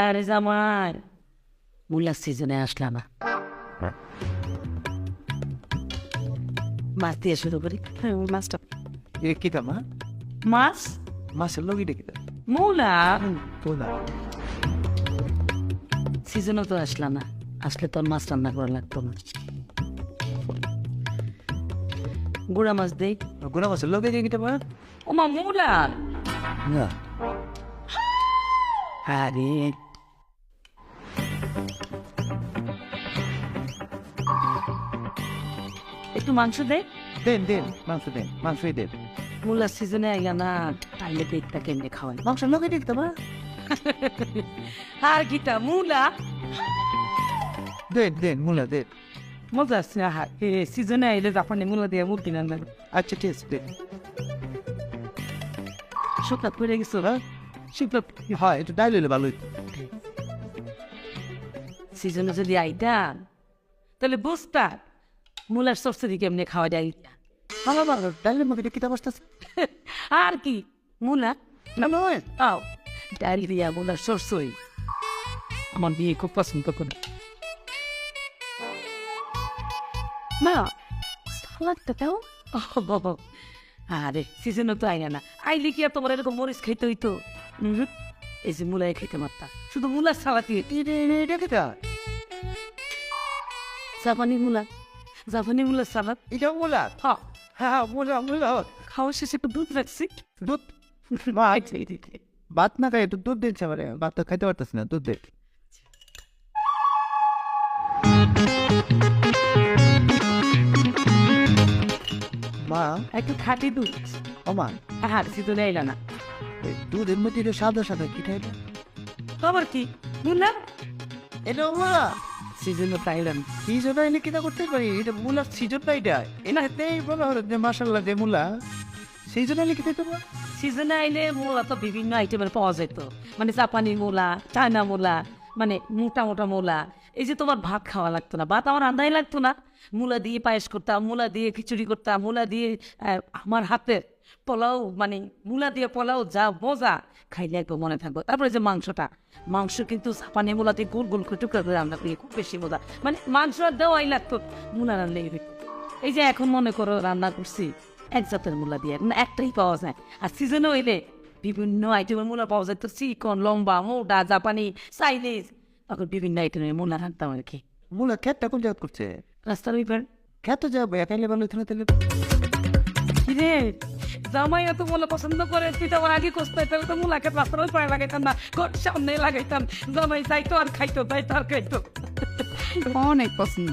আরে জামাই মূলার সিজনে আসলাম না, মাছ দিয়ে শুরু করি। মাছটা এ কিতা মা মাছ মাছের লগিটা কিতা মূলা তোলা সিজনও তো আসলাম না, আসলে তোর মাছ রান্না করা লাগতো না। গুড়া মাছ দেই। গুনা মাছের লগে যে কিতা মা ওমা মূলা। না আরে একটু মাংস দে। দেন দেন মাংসই দেন মূলার সিজনে আইলা না, তাইলে পেটটা কেমনে খাওয়াই। মাংসের লগে কিতা মা আর গীতা মূলা দেন মুলা দেন মজা আসছে। সিজনে আইলে জাপানি মূলা দিয়ে মুরগি রান্না করে। আচ্ছা ঠিক আছে দেন শুকনা পড়ে গেছো না? শিখলে হয় একটু ডাইল হইলে ভালো হইতো সিজনে যদি আইতা তাহলে বুঝতা মূলার সরসরি কেমনে খাওয়া যায়। ভালো ভালো ডাইলের মধ্যে কিতা বসতেছে আর কি মূলা না নয় আও ডাল দিয়া মূলার সরসই আমার বিয়ে খুব পছন্দ করে। মা সালাদটা দাও। বাবা আরে সিজনও তো আইনা না, আইলে কি আর তোমার এরকম মরিচ খাইতে হইতো? এই যে মূলাই খাইতে মারতা, শুধু মূলার সালাদ দিয়ে এটা কিতা জাপানি মূলার সালাদ। এটা মুলা হ্যাঁ হ্যাঁ মুলা খাওয়া শেষে একটু দুধ রাখছি। দুধ মা ভাত না খাই একটু দুধ দিচ্ছে আমার ভাত তো খাইতে পারতেছি না দুধ দে মা একটু খাঁটি দুধ। ও মা আর সিজনে আইলা না, এই দুধের মধ্যে এটা সাদা সাদা কি খাইলে খবর কি মূলা এটা মুলা সিজনে পাইলাম। সিজন আইলে কিটা করতে পারি এটা মুলার সিজন না এটা এনাতেই বলা হলো যে মাসাল্লাহ যে মুলা সিজন আইলে কিটা করবো সিজনে আইলে মূলা তো বিভিন্ন আইটেমের পাওয়া যেত, মানে জাপানি মূলা, চায়না মূলা, মানে মোটা মোটা মূলা। এই যে তোমার ভাত খাওয়া লাগতো না, ভাত আমার রান্নাই লাগতো না, মূলা দিয়ে পায়েস করতাম, মূলা দিয়ে খিচুড়ি করতাম, মূলা দিয়ে আমার হাতের পোলাও, মানে মূলা দিয়ে পোলাও যা মজা, খাইলে একবার মনে থাকবো। তারপরে যে মাংস কিন্তু জাপানি মূলা দিয়ে গোল গোল করে টুকরা করে রান্না করি, খুব বেশি মজা, মানে মাংস আর দেওয়াই লাগতো, মূলা রান্নাই হইতো। এই যে এখন মনে করো রান্না করছি এক জাতের মূলা দিয়ে, মানে একটাই পাওয়া যায়। আর সিজনে হইলে বিভিন্ন আইটেমের মূলা পাওয়া যায়, তো চিকন, লম্বা, মোটা, জাপানি, চাইনিজ, তখন বিভিন্ন আইটেমের মূলা রাখতাম আর কি। মুলা খেতটা কোন জায়গা করছে রাস্তার ওই পার। খেতে যাবো একাইলে ভালো হইতো না তাহলে কিরে জামাই এত মূলা পছন্দ করে, তুই তো আমার আগে কষতে, তাহলে তো মূলা খেত রাস্তার ওই পায়ে লাগাইতাম না, ঘর সামনে লাগাইতাম, জামাই যাইতো আর খাইতো, যাইতো আর খাইতো। অনেক পছন্দ।